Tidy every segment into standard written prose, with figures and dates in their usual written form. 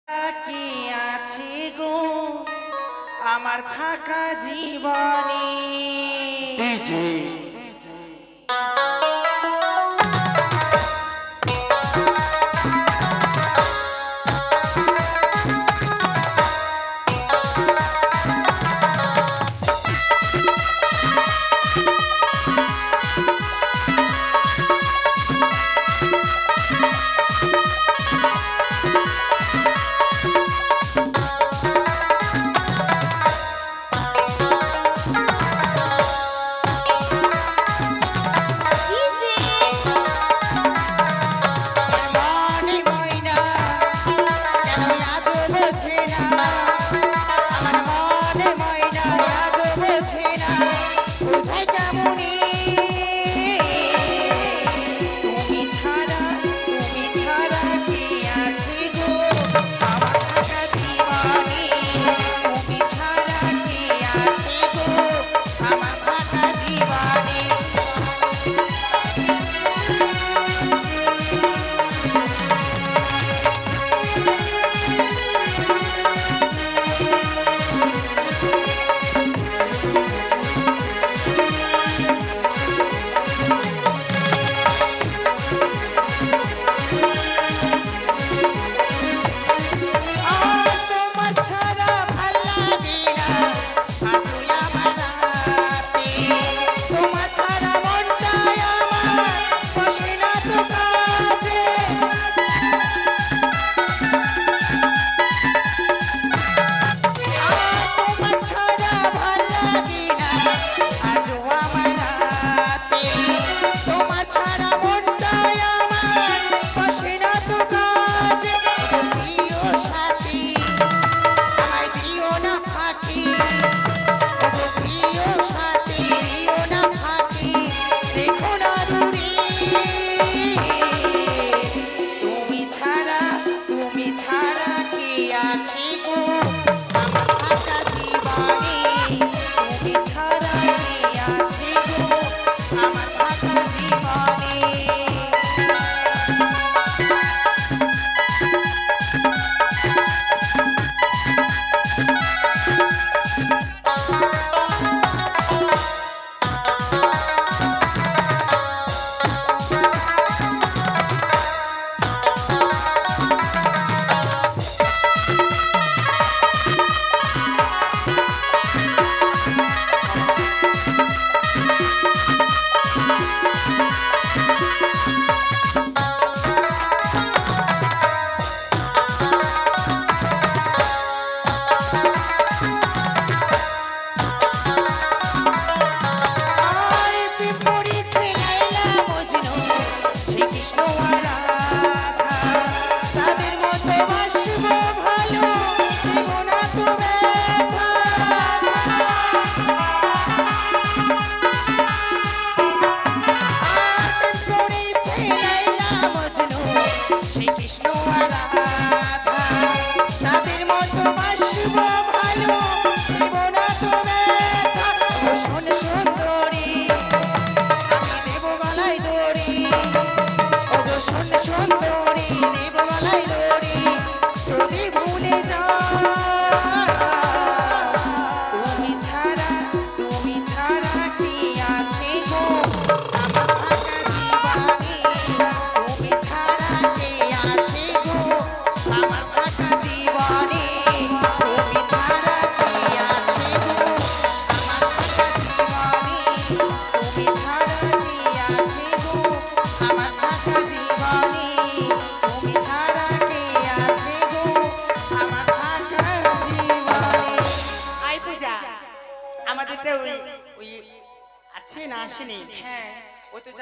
কি আছে গো আমার ফাঁকা জীবনে ডিজে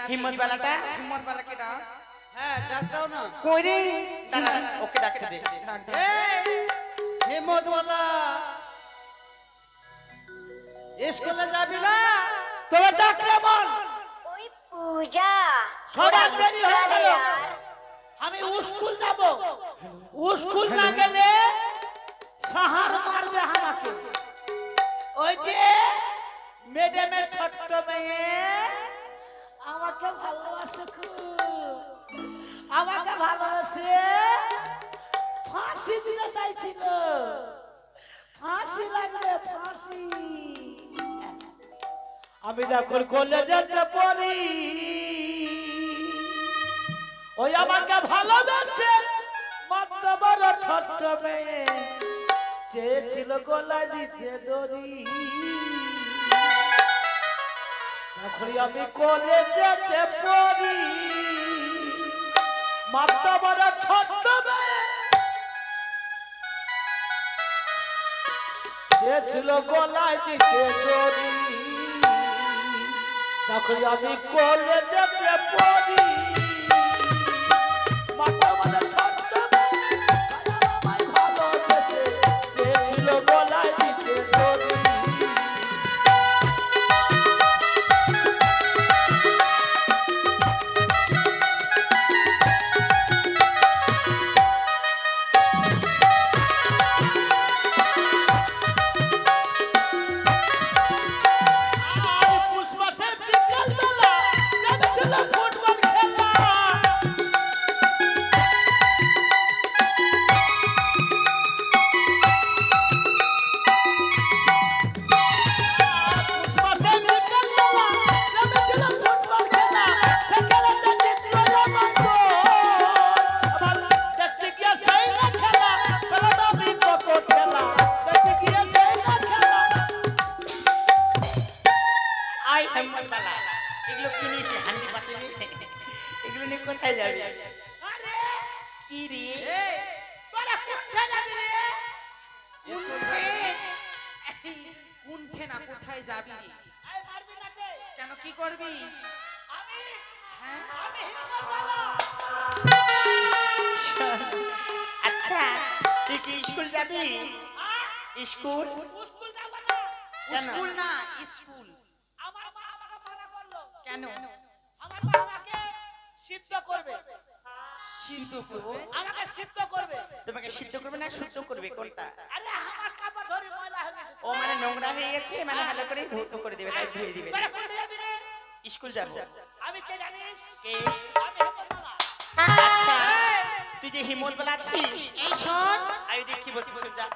हिम्मत वाला के डाक ডাক দাও না कोई रे দাঁড়া ওকে ডাকতে দে হিম্মত वाला স্কুলে যাবি না তোর ডাক কেমন ওই পূজা সবার দেরি হয়ে গেল আমি স্কুল যাব স্কুল না গেলে সাহার মারবে আমাকে ওই যে ম্যাডামের ছোট্ট মেয়ে আমাকে ভালোবাসে আমাকে ভালোবাসে ফাঁসি দিতে চাইছিল, ফাঁসি লাগবে ফাঁসি। আমি যখন কলেজেতে পড়ি, ওই আমাকে ভালোবেসে মাত্র বড় ছোট্ট মেয়ে চেয়েছিল গলায় দিতে দড়ি। যখন আমি কলেজেতে পড়ি, মাত্র বড় ছোট্ট মেয়ে চেয়েছিল গলায় দিতে দড়ি। যখন আমি কলেজেতে পড়ি, মাত্র বড় ছোট্ট মেয়ে আমায় ভালোবেসে চেয়েছিল গলায় দিতে দড়ি। এগুলো কিনে এসে হান্ডি পাতিলে এগুলো নিয়ে কোথায় যাবি? কি রে কোনঠে না কোথায় যাবি? কেন কি করবি? আচ্ছা তুই কি স্কুল যাবি? স্কুল স্কুল না স্কুল। কেন? আমার মা আমাকে সিদ্ধ করবে। সিদ্ধ করবে? আমাকে সিদ্ধ করবে। তোমাকে সিদ্ধ করবে না শুদ্ধ করবে কোনটা? আরে আমার কাপড় ধরে ময়লা হয়ে গেছে। ও মানে নোংরা হয়ে গেছে, মানে ভালো করে ধৌত করে দেবে, তাই ধুয়ে দিবে। তোরা কোনটা যাবি রে? স্কুল যাব। আমি কে জানিস? কে? আমি হেমন্তলা। আচ্ছা তুই যে হিম্মত বলা আছিস, এই শোন আমি দেখ কি বলছিস শুন যা।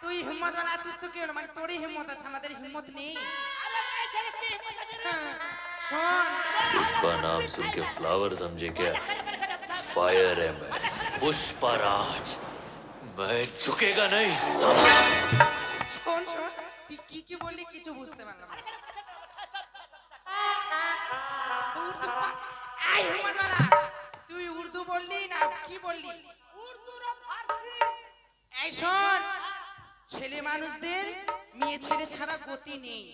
তুই হিম্মত বলা আছিস তো কি হলো, মানে তোরই হিম্মত আছে, আমাদের হিম্মত নেই। আরে এই ছেলে কি হিম্মত আছে রে? শোন पुष्पा नाम सुन के फ्लावर समझे क्या? फायर है मैं, पुष्पा राज। मैं झुकेगा नहीं साला। শোন শোন তুই কি কি বললি কিছু বুঝতে পারলাম না। উর্দু এই হিম্মত বলা তুই উর্দু বললি না কি বললি? উর্দু রে ফারসি। এই শোন ছেলে মানুষদের মেয়ে ছেলে ছাড়া গতি নেই।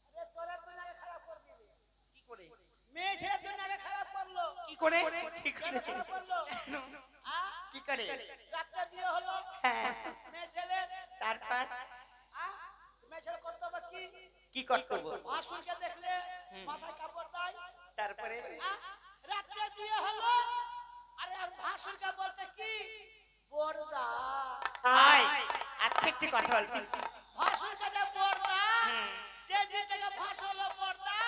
আরে তোরা দুনিয়াকে খারাপ করে দিবি। কি করে? মেয়ে ছেলে দুনিয়াকে খারাপ করলো। কি করে? কি করে খারাপ করলো? কি করে? রাতে বিয়ে হলো। হ্যাঁ মেয়ে ছেলে তারপর মেয়ে ছেলে করতে হবে কি? কি করতব? ভাসুরকে দেখলে মাথায় কাপড় দেয়। তারপরে রাতে বিয়ে হলো। আরে আর ভাসুরকে বলতে কি? বড়দা। আয় আচ্ছা একটু কথা বল। ভাসুরকে যে বড়দা, যে যে থেকে ভাস হলো বড়দা,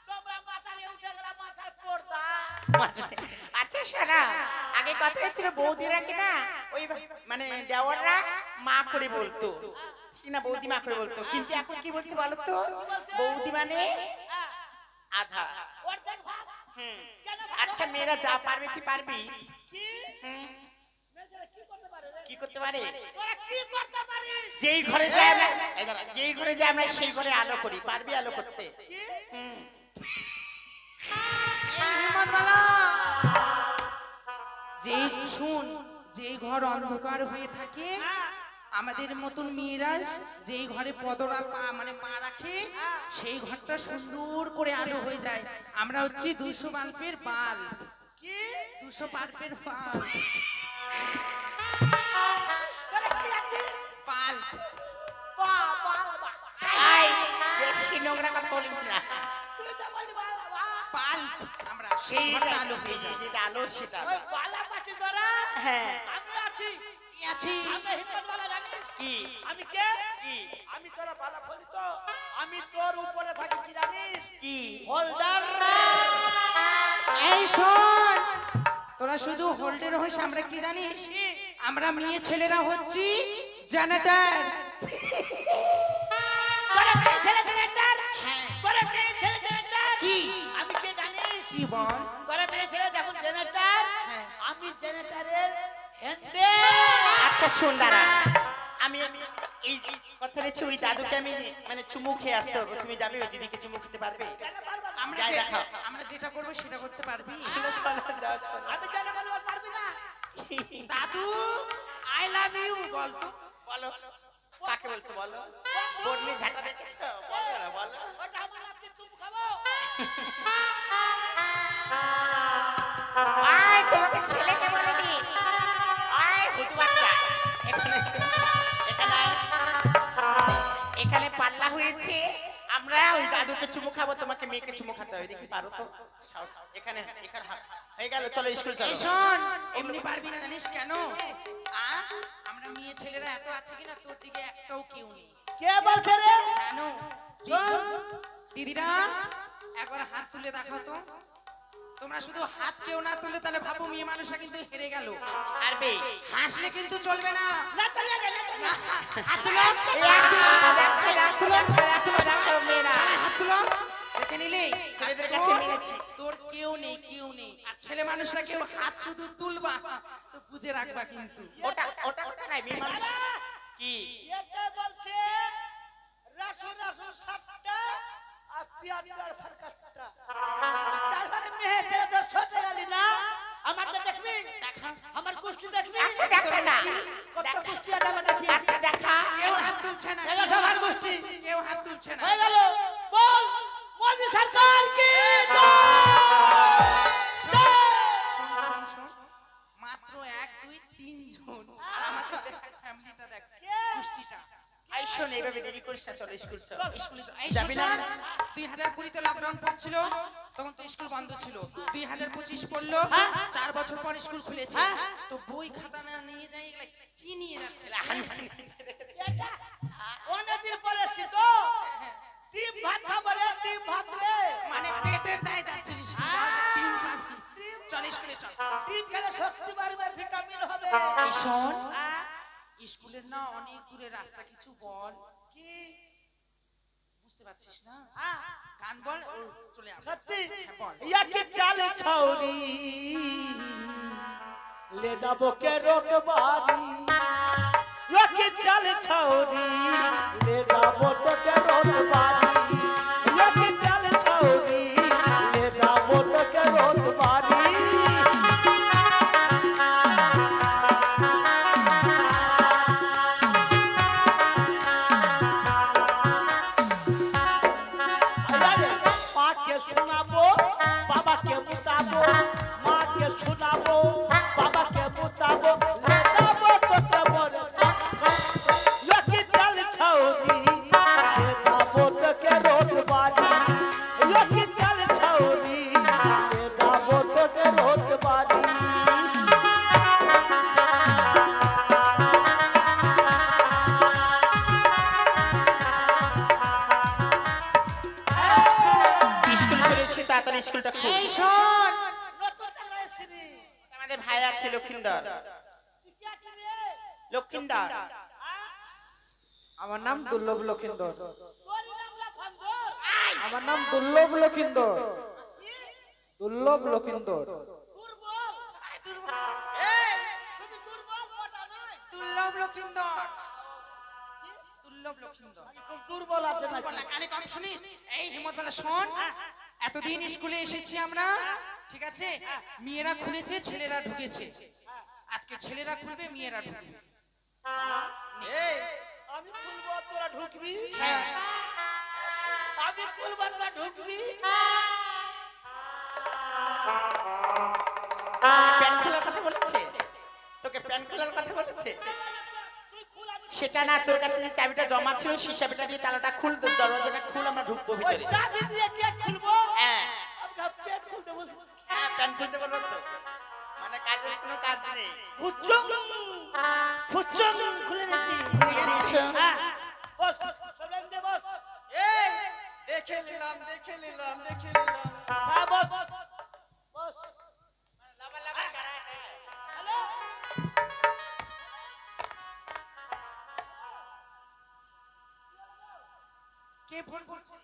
তোমরা মাথায় উঠে গেলা মাথায় পড়দা। আচ্ছা শোনা আগে কথা হচ্ছিল বৌদিরা কিনা ওই মানে দেওয়াররা মা করে বলতো কিনা, বৌদি মা করে বলতো, কিন্তু এখন কি বলছে বলো তো? বৌদি মানে আধা। অর্ধেক ভাগ। কেন ভাগ? আচ্ছা মেয়েরা যা পারবে তুই পারবি? কি? মেয়ে ছেলে কি করতে পারে রে? কি করতে পারে? তোরা কি করতে পারিস? যেই ঘরে যাই আমরা এই দাঁড়া, যেই ঘরে যাই আমরা সেই ঘরে আলো করি, পারবি আলো করতে? কি? এই হিম্মত বালা যেই শুন যেই ঘর অন্ধকার হয়ে থাকে আমাদের মতন মেয়েরা যেই ঘরে পদরা পা মানে পা রাখে সেই ঘরটা সুন্দর করে আলো হয়ে যায়। আমরা হচ্ছি 200 বাল্বের বাল্ব। কি? 200 বাল্বের বাল্ব। তোরা কি আছিস? বাল্ব। বা বা বা। আই বেশি নোংরা কথা বলবি না। তুই তো বলি বা বা। বাল্ব আমরা সেই ঘরটা আলো হয়ে যায়, যেটা আলো সেটা। ওই বালা পাচ্ছিস তোরা? হ্যাঁ আমি আছি। কি আছিস? আমি হিম্মত বালা জানিস? কি? আমি কে? কি? আমি তোরা বালা বলি তো আমি তোর উপরে থাকি কি জানিস? কি? হোল্ডার। এই শোন তোরা শুধু হোল্ডের হইস, আমরা কি জানিস? আমরা মেয়ে ছেলেরা হচ্ছি জেনারেটর। তোরা মেয়ে ছেলে জেনারেটর? তোরা মেয়ে ছেলে জেনারেটর? কি? আমি কে জানিস? কি বল? তোরা মেয়ে ছেলে যখন জেনারেটর, আমি জেনারেটরের হ্যান্ডেল। আচ্ছা শোন দাঁড়া, আমি এই কথা রেখে ওই দাদুকে আমি মানে চুমু খেয়ে আসতে হবে। তুমি যাবে ওই দিদিকে চুমু খেতে পারবে? যাই দেখাও। আমরা যেটা করবো সেটা করতে পারবি? চলো, চলো, যাও, চলো। আমি জানা বলবো পারবি না। দাদু আই লাভ ইউ বল তো। বলো কাকে বলছো বলো? বর্ণি ঝাঁটা দেখেছো? বলো না, বলো। ওটা আমার রাতে চুপ খাবো। আয় তোমাকে ছেলেকে বলেনি। আয় হুদু বাচ্চা। এখানে এখানে এখানে পাল্লা হয়েছে। আমরা ওই দাদুকে চুমু খাবো, তোমাকে মেয়েকে চুমু খেতে হবে। দেখি পারো তো? সাহস। এখানে এখানে হয়ে গেল, চলো স্কুল চলো। এই শোন, এমনি পারবি না জানিস কেন? আমরা মেয়ে ছেলেরা এত আছে কিনা তোর দিকে একটাও কেউ নেই। কে বলছে রে? জানো দিদিরা একবার হাত তুলে দেখাও তো। তোমরা শুধু হাত কেউ না তুলে তাহলে ভাবো মেয়ে মানুষরা কিন্তু হেরে গেল। পারবে? হাসলে কিন্তু চলবে না। না চলে গেল। না, হাত তুলো। এই হাত তুলো, দেখো, দেখো, দেখো, দেখো, মেয়েরা। সবাই হাত তুলো। দেখে নিলে ছেলেদের কাছে মেরেছি। তোর কেউ নেই, কেউ নেই। আর ছেলে মানুষরা কেউ হাত শুধু তুলবা তো বুঝে রাখবা কিন্তু। ওটা ওটা ওটা নাই, মেয়ে মানুষ। কি? এতে বলছে রাসুন রাসুন সাতটা আর পিয়ার পিয়ার ফারকাটটা। তারপরে মেয়ে ছেলে তোর ছোট গেলি না? আমার তো দেখবি? দেখা। আমার কুষ্টি দেখবি? আচ্ছা দেখা না। কত কুষ্টি আছে আমার দেখি। আচ্ছা দেখা। কেউ হাত তুলছে না। ছেলে সবার কুষ্টি কেউ হাত তুলছে না। হয়ে গেল। বল মোদি সরকার কি শোন, শোন, শোন। মাত্র 1 2 3 জন। আর আমাদের দেখ ফ্যামিলিটা দেখ। কুষ্টিটা। আই শোন, এইভাবে দেরি করিস না, চলো স্কুল চলো। স্কুলে এই যাবি না? 2020 তে লকডাউন পড়ছিল, তখন তো স্কুল বন্ধ ছিল। 2025 পড়লো, 4 বছর পর স্কুল খুলেছে। তো বই খাতা না নিয়ে যাই, এগুলা কি নিয়ে যাচ্ছে? অনেকদিন পরে শীত টিম ভাত খাবো রে, টিম ভাত রে। মানে পেটের দায় যাচ্ছে স্কুল। তিন পাবি। চল স্কুলে চল। টিম খেলে শক্তি বাড়বে, ভিটামিন হবে। এই শোন, স্কুলের না অনেক দূরে রাস্তা, কিছু বল। কি বুঝতে পারছিস না? গান বল, ও চলে আয়। সত্যি হ্যাঁ, বল। ইয়া কি চালে ছাউরি ले जाबो के रोट बारी यो की चल छौरी ले जाबो तो के रोट बारी यो की चल छौरी ले जाबो तो के रोट बारी पाके सुनाबो बाबा के बताबो माँ के सुनाबो बाबा के बताबो ले जाबो तो के बोल यो की चल छौरी ले जाबो तो के रोट बारी यो की चल छौरी ले जाबो तो के रोट बारी স্কুলটা খুব এই শোন, নতুন চাকরা এসেছিলি আমাদের ভাই আছে লক্ষিন্দর। তুই কি আছিস রে লক্ষিন্দর আমার নাম দুর্লভ লক্ষিন্দর। তোর নামলা ফন্দর আমার নাম দুর্লভ লক্ষিন্দর। দুর্লভ লক্ষিন্দর। দুর্বল তুমি দুর্বল মোটা নয় দুর্লভ লক্ষিন্দর। দুর্লভ লক্ষিন্দর। খুব দুর্বল আছে নাকি বলা কানে কম শুনিস? এই হিম্মত বলা শোন, এতদিন স্কুলে এসেছি আমরা, ঠিক আছে? মেয়েরা খুলেছে, ছেলেরা ঢুকেছে। আজকে ছেলেরা খুলবে, মেয়েরা ঢুকবে। এই আমি খুলবো তোরা ঢুকবি হ্যাঁ। আমি খুলবো তোরা ঢুকবি প্যান খোলার কথা বলেছে? তোকে প্যান খোলার কথা বলেছে? তুই খুল আমি সেটা না, তোর কাছে যে চাবিটা জমা ছিল সেই চাবিটা দিয়ে তালাটা খুল, দরজাটা খুল, আমরা ঢুকবো ওই ভিতরে। চাবি দিয়ে গেট খুলবো হ্যাঁ আমি পেট খুলতে বলছি হ্যাঁ, প্যান খুলতে বলবো তো, মানে কাজের কোনো কাজ নেই। ফুচুং ফুচুং খুলে দিয়েছি খুলে গেছে। হ্যাঁ বস সবেন দে বস এই দেখে নিলাম, দেখে নিলাম, দেখে নিলাম। হ্যাঁ বস বস লাভালাভি করা है। হ্যালো কে ফোন করছে?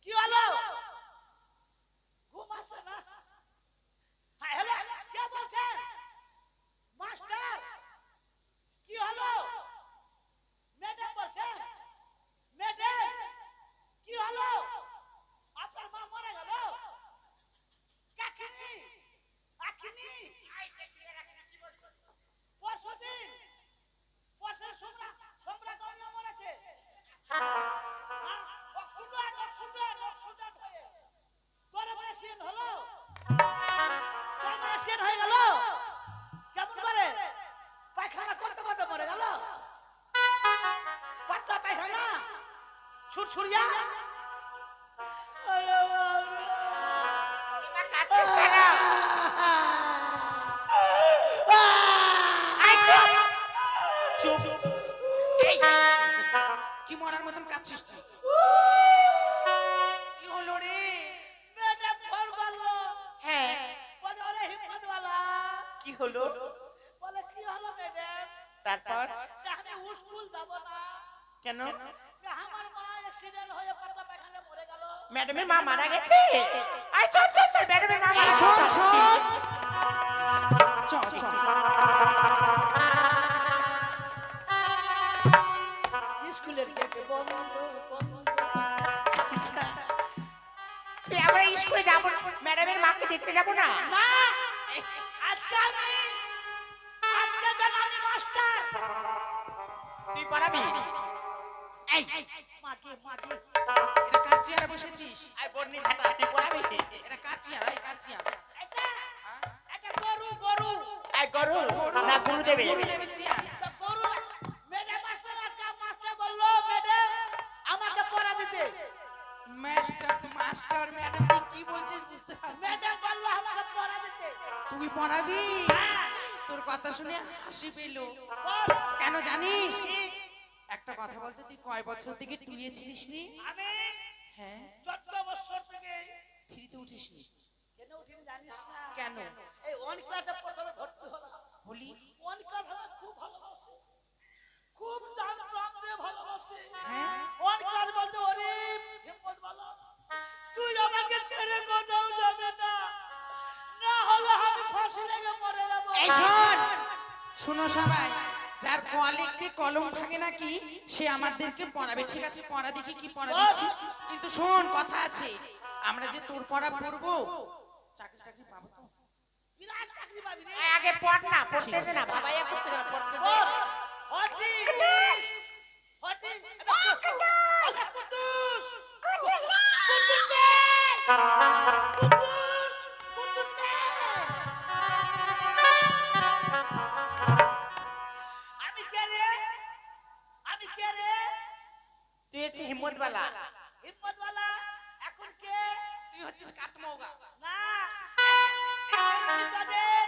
কি হলো? ঘুম আসছে না? হ্যাঁ, হ্যালো, কে বলছেন? মাস্টার, কি হলো? ম্যাডাম বলছেন? ম্যাডাম, কি হলো? আপনার মা মরে গেল? কাকিনি, আখিনি, পরশুদিন, পরশুর সোমরা গৌরিয়া মরেছে। তোর অ্যাক্সিডেন্ট হলো? তোর অ্যাক্সিডেন্ট হয়ে গেল? কেমন করে? পায়খানা করতে করতে মরে গেল? পাতলা পায়খানা, ছুটছুড়িয়া? আরে বাবা! এবার কাঁদছিস কেন? আই চুপ! চুপ! এই, কি মরার মতন কাঁদছিস তুই? কি হলো রে? ম্যাডাম ফোন করলো। হ্যাঁ, বলে, ওরে হিম্মতওয়ালা, কি হলো? বলে কি হলো ম্যাডাম? তারপর আমি স্কুল যাব না। কেন? আমার মা অ্যাক্সিডেন্ট হয়ে পাতলা পায়খানা মরে গেল। ম্যাডামের মা মারা গেছে? আই চল চল চল, ম্যাডামের মা মারা শোন, গেছে। শোন। চল চল। স্কুলের গেটে বন্ধ বন্ধ। আচ্ছা, তুই আমরা স্কুলে যাবো না? ম্যাডামের মাকে দেখতে যাবো না? মা, আজকে যেন আমি মাস্টার। তুই পড়াবি? এই, মাকে এটা কার চেয়ারে বসেছিস? আই বন্নি ছাতা, তুই পড়াবি? এটা কার চেয়ার? এই কার চেয়ার? এটা গরু আই গরু না গুরু দেবে? গুরুদেবের চেয়ার। তো গরু। ম্যাডাম মাস্টার বললো ম্যাডাম আমাকে পড়া দিতে। মাস্টার ম্যাডাম তুই কি বলছিস বুঝতে পারছি। ম্যাডাম বললো আমাকে পড়া দিতে। তুই পড়াবি? তোর কথা শুনে হাসি পেল। বল, কেন জানিস? একটা কথা বলতে, তুই কয় বছর থেকে টুয়ে ছিলিস নি? আমি হ্যাঁ, 14 বছর থেকে থ্রিতে উঠিস নি কেন উঠিনি জানিস না? কেন? এই ওয়ান ক্লাসে প্রথমে ভর্তি হলাম। হলি? ওয়ান ক্লাস আমার খুব ভালোবাসে, খুব দাম প্রাণ দিয়ে ভালোবাসে। হ্যাঁ, ওয়ান ক্লাস বলতে ওরে হিম্মত বলো, তুই আমাকে ছেড়ে কোথাও যাবে না, না হলে আমি ফাঁসি লেগে মরে যাবো। এই শোন, শোনো সবাই, যার কোয়ালিটি কলম ভাঙে নাকি সে আমাদেরকে পড়াবে। ঠিক আছে, পড়া দেখি কি পড়া দিচ্ছিস। কিন্তু শোন, কথা আছে, আমরা যে তোর পড়া পড়বো, চাকরি টাকরি পাবো তো? বিরাট চাকরি পাবি রে। আই আগে পড় না, পড়তে দে না, বাবা ইয়া করছে না, পড়তে দে। হটি হটি কুতুস আমি কে রে? তুই হচ্ছে হিম্মতওয়ালা। হিম্মতওয়ালা। এখন কে? তুই হচ্ছিস কাঠমৌগা। না, আমি তোদের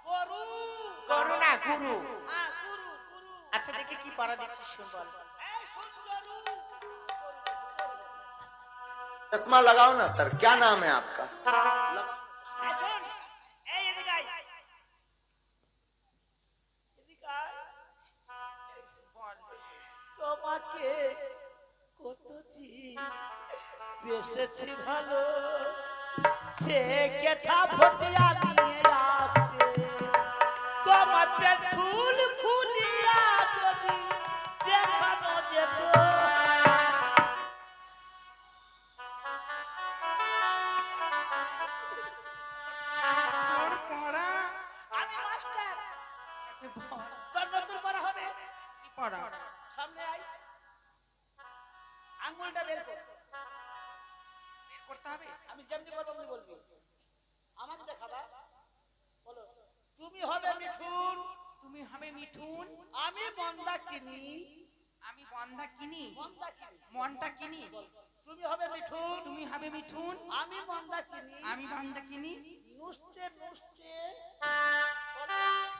গরু। গরু না গুরু। গুরু। আচ্ছা দেখি কি পড়া দিচ্ছিস, শুন বল। এই শোন গরু। चश्मा लगाओ ना सर, क्या नाम है आपका? এই শোন, এই এদিকে আয়। এদিকে আয়। বল। তোমাকে কতদিন বেসেছি ভালো, সে কেথা ফটিয়া নিয়ে আসতে, তোমার পেট ফুল খুলিয়া যদি দেখানো যেত। তোর পড়া? আমি মাস্টার। আচ্ছা বল, তোর নতুন পড়া হবে। কি পড়া? সামনে আয়, আঙ্গুলটা বের কর। বের করতে হবে? আমি যেমনি বলবো অমনি বলবি। আমাকে দেখাবা। বলো, তুমি হবে মিঠুন, তুমি হবে মিঠুন, আমি মন্দাকিনী। আমি বন্ধা কিনি, মন্দাকিনী। মনটা কিনি। তুমি হবে মিঠুন, তুমি হবে মিঠুন, আমি মন্দাকিনী। আমি বন্ধা কিনি। নুসতে নুসতে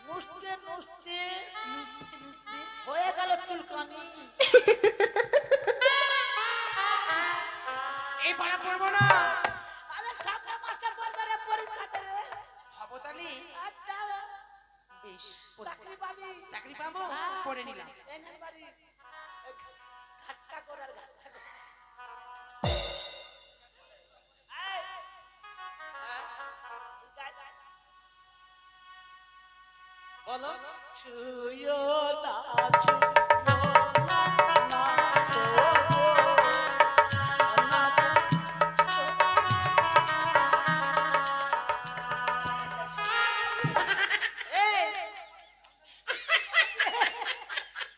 নুসতে নুসতে নুসতে নুসতে হয়ে গেল চুলকানি। এই পড়া পড়বো না। আরে সামনে মাস্টার বলবে রে পরীক্ষাতে রে। হবতালি? আচ্ছা ইস, চাকরি পাবি চাকরি পাবো হ্যাঁ। করে নিলাম। এখানে বাড়ি ঘাটটা করার ঘাটটা কর। এই, বলো ছুঁয়ো না, ছুঁয়ো না, না গো, না।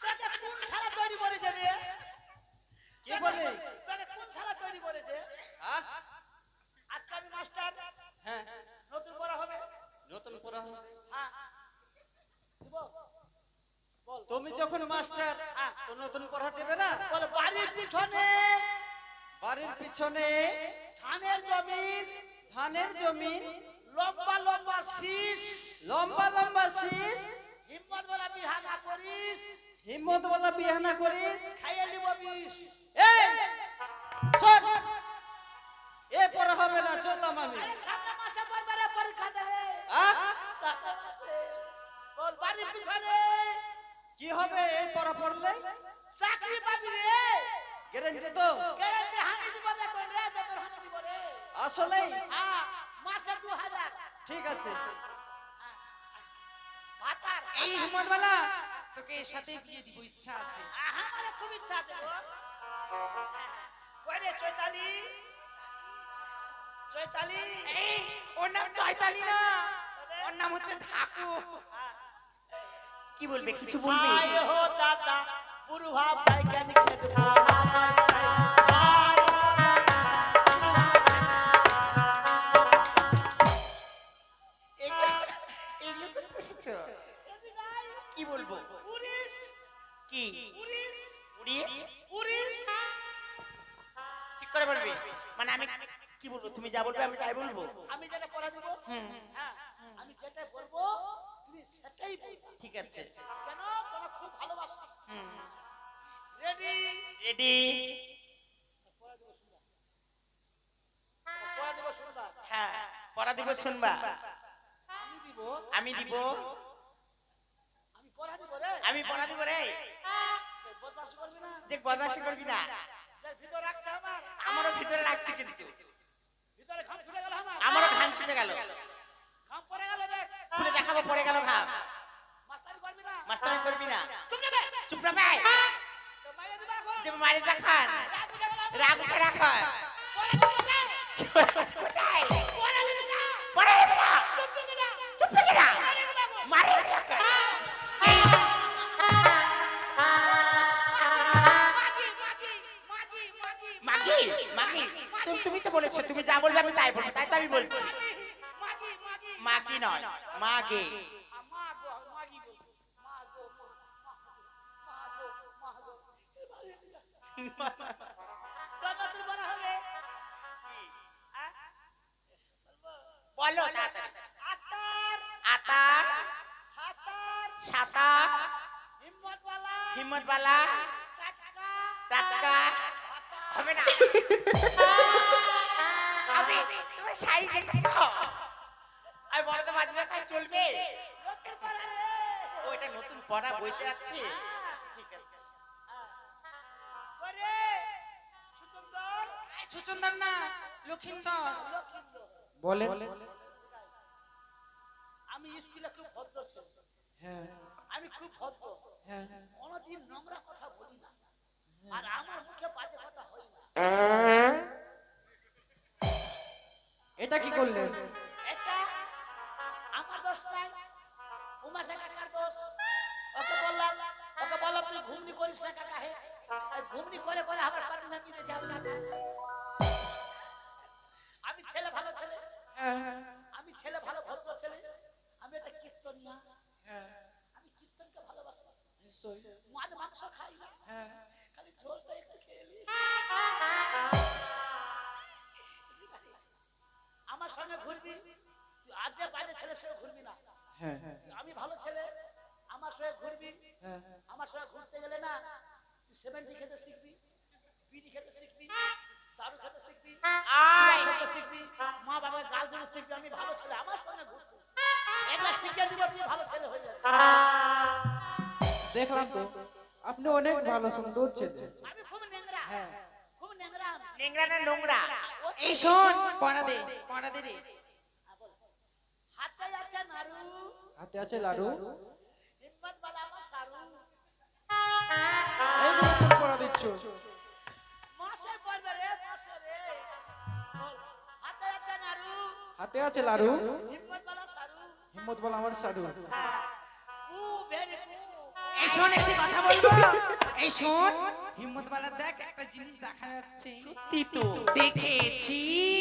তোকে কোন শালা তৈরি করেছে রে? কি বলে তোকে কোন শালা তৈরি করেছে? হ্যাঁ? আজকে আমি মাস্টার, হ্যাঁ নতুন পড়া হবে। নতুন পড়া হবে। হ্যাঁ দিব, বল। তুমি যখন মাস্টার তো নতুন পড়া দেবে না? বল, বাড়ির পিছনে বাড়ির পিছনে ধানের জমিন, ধানের জমিন, লম্বা লম্বা শীষ, লম্বা লম্বা শীষ, হিম্মত বলা বিহানা করিস, হিম্মত বলা বিহানা করিস। খাইয়ে নিব বিষ। এই শোন, এ পড়া হবে না, চললাম আমি। আরে সামনে মাসে পরবারে পরীক্ষা দেবে। আহ? সামনে মাসে। বল, বাড়ির পিছনে কি হবে এই পড়া পড়লে? চাকরি পাবি রে। গ্যারান্টি তো? গ্যারান্টি হানি দিব, বেতন রে, বেতন হানি দিব রে। আসলে হ্যাঁ, মাসে 2000 ঠিক আছে। ভাতার। এই হিম্মতওয়ালা, তোকে এর সাথে বিয়ে দিব, ইচ্ছা আছে। আমার খুব ইচ্ছা আছে গো। কই রে চৈতালি? চৈতালি? এই, ওর নাম চৈতালি না, ওর নাম হচ্ছে ঠাকুর। কি বলবে, কিছু বলবে? আয় হো দাদা, পুরুহা বৈজ্ঞানিক খেত আমার চাই। আয় হো এগুলো করতে এসেছো? কি বলবো? পুলিশ, কি পুলিশ, উড়িস? পুলিশ। ঠিক করে বলবি, মানে আমি কি বলবো, তুমি যা বলবে আমি তাই বলবো। আমি যেটা পড়া দেব, হ্যাঁ, আমি যেটা বলবো তুমি সেটাই বলবে। ঠিক আছে, কেন? তোমার খুব ভালোবাসি। রেডি? রেডি? পড়া দেব শুনবা। হ্যাঁ, পড়া দিব, শুনবা। আমি দিব, আমি দিব, আমি পড়া দিব রে। আমি পড়া দিব রে। বদমাশি করবি না। দেখ, বদমাশি করবি না। দেখ, ভিতর রাখছে আমার। আমারও ভিতরে রাখছি, কিন্তু ভিতরে ঘাম ছুটে গেল আমার। আমারও ঘাম ছুটে গেল। ঘাম পড়ে গেল দেখ। খুলে দেখাবো, পড়ে গেল ঘাম। মাস্টারি করবি না। মাস্টারি করবি না। চুপ রে বে। চুপ না ভাই, তো মাইরে দিবা এখন। যে মারি দেখান, রাগ উঠে গেল আমার। রাগ উঠে রাখান। পড়া দিব না। কোথায়? পড়া দিব না। পড়ে দেবে না। চুপ করে না। চুপ করে না, মাইরে দিবা এখন। মারি দেখান। মাগি, মাগি, মাগি, মাগি, মাগি, তুমি তো বলেছো তুমি যা বলবে আমি তাই বলবো, তাই তো আমি বলছি। মাগি, মাগি। মাগি নয়, মাগে। মা গো, মাগি বলছি। মা গো, মা গো, মা গো। এবারে দিবা। তোর বড় হবে। হ্যাঁ? বলবো? বলো তাড়াতাড়ি। আতার, আতা, সাতার, ছাতা, হিম্মতওয়ালা, হিম্মতওয়ালা, টাটকা, টাটকা। হবে না। আমি তোমার সাইজ দেখেছো? আমি বলো তো মাঝে মাঝে চলবে? নতুন পড়া রে। ওইটা নতুন পড়া বইতে আছে। আচ্ছা, ঠিক আছে। ওরে, সুচন্দর, এই ছুচন্দর না, লক্ষিন্দর। লক্ষিন্দর। বলেন। আমি স্কুলে খুব ভদ্র ছিলাম। হ্যাঁ, আমি খুব ভদ্র। হ্যাঁ। কোনদিন নোংরা কথা বলি না। আর আমার মুখে বাজে কথা হয় না। এটা কি করলেন? এটা আমার দোষ নাই, উমাশা কাকার দোষ। ওকে বললাম তুই ঘুমনি করিস না কাকা হে। আর ঘুমনি করে করে আমার পারবি না কিনে যাবে না। আমি ছেলে ভালো ছেলে, আমি ছেলে ভালো ভদ্র ছেলে। আমি এটা কীর্তনিয়া, আমি কীর্তনকে ভালোবাসি। মাছ মাংস খাই না, খালি ঝোলটা একটু খেয়ে নি। আমার সঙ্গে ঘুরবি, তুই আজে বাজে ছেলের সঙ্গে ঘুরবি না। আমি ভালো ছেলে, আমার সঙ্গে ঘুরবি। আমার সঙ্গে ঘুরতে গেলে না তুই 70 খেতে শিখবি, বিড়ি খেতে শিখবি, দারু খেতে শিখবি, আয়। খেতে শিখবি, মা বাবার গাল দিতে শিখবি। আমি ভালো ছেলে, আমার সঙ্গে ঘুরতে। একবার শিখিয়ে দিব তুই ভালো ছেলে হয়ে যাবে। দেখলাম তো আপনি অনেক ভালো সুন্দর ছেলে। আমি খুব নেংরা, খুব নেংরা। নেংরা না নোংরা? এই শোন, পড়া দে রে। হাতে আছে নাড়ু, হাতে আছে লাড়ু, হিম্মত বালা আমার সারু। এইগুলো তো পড়া দিচ্ছ। মাসে পড়বে রে, মাসে রে। বল, হাতে আছে নাড়ু, হাতে আছে লাড়ু, হিম্মত বালা সারু। হিম্মত বল আমার সাড়ু। কু ভেরি কু। এই শোন, একটি কথা বলবো। এই শোন, হিম্মত বালা দেখ, একটা জিনিস দেখা যাচ্ছে। সত্যি তো। দেখেছি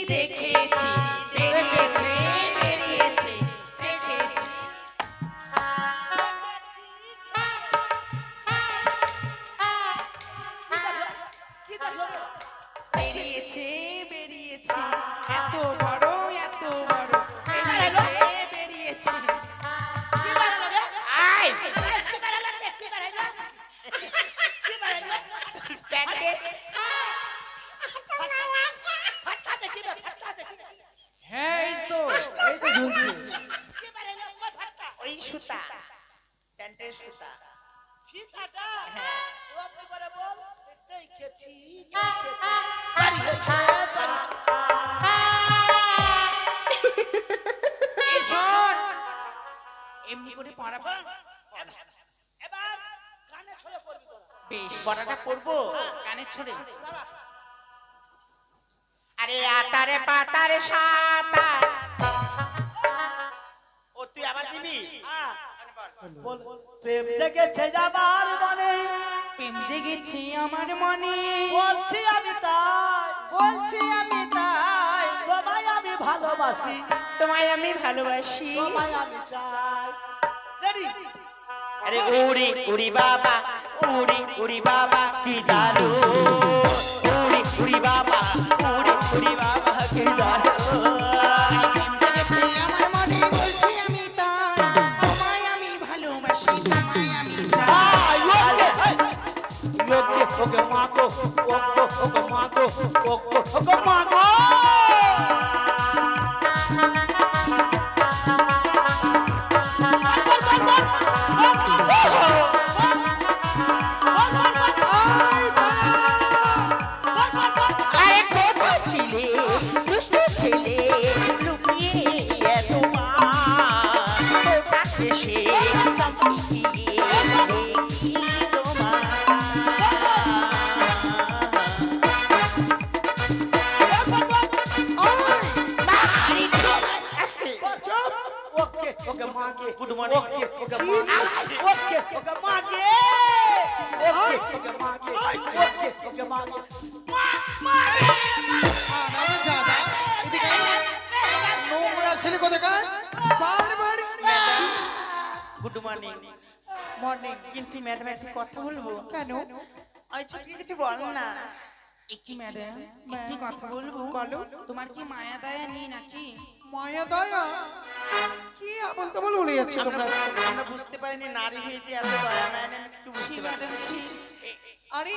বেরিয়েছে দেখেছি। কি দেখো? বেরিয়েছে এত বড় বেরিয়েছে। কি বানালো রে? আয় কি বানালো রে? কি বানালো? কি বানালো? প্যান্টে ফাটাতে কি রে? ফাটাতে কি রে? হ্যাঁ এই তো ঝুলছে। কি বানালো? কই ফাটা? ওই সুতা, প্যান্টের সুতা। ফিতাটা? হ্যাঁ। ও আপনি করে বল। দেখেছি। বাড়ি হচ্ছে বাড়ি। এই শোন, এমনি করে পড়া এবার কানে ছড়ে পড়বি তোরা। বেশ, পড়াটা পড়বো? কানে ছড়ে। আরে আতারে পাতারে সাতার। ও তুই আবার দিবি? বল প্রেম জেগেছে আমার মনে, প্রেম জেগেছে আমার মনে। বলছি আমি তাই তোমায় আমি ভালোবাসি, তোমায় আমি ভালোবাসি। তোমায় আমি চাই। রেডি? আরে উড়ি উড়ি বাবা, উড়ি বাবা কি দারু। উড়ি বাবা, উড়ি বাবা কি দারু। প্রেম জেগেছে আমার মনে, বলছি আমি তাই, তোমায় আমি ভালোবাসি, তোমায় আমি চাই। ওকে মাগো, ওকে মাগো, ওকে মাগো। আরে কোথায় ছিলে দুষ্ট ছেলে, লুকিয়ে এত কোথা এসে চাপিয়ে দেখি তোমার। বাড়ি ঢোক, আসতে। ওকে মাগে, Good morning. ওকে মাগে, ওকে মাগে, ওকে মাগে, ওকে মাগে। নোংরা ছেলে কোথাকার, বারবার গুড মর্নিং। মর্নিং। কিন্তু ম্যাডাম একটা কথা বলবো? কেন? ওই ছোটকে কিছু বল না। একটি ম্যাডাম, একটি কথা বলবো। বলো। তোমার কি মায়া দয়া নেই নাকি? মায়া দয়া কি আমল তামল বলে যাচ্ছে তোমরা? আমরা বুঝতে পারিনি নারী হয়েছে এত দয়া মায়া নেই, আমি একটু ছি বুঝতে ম্যাডাম, পারছি। ছি। আরে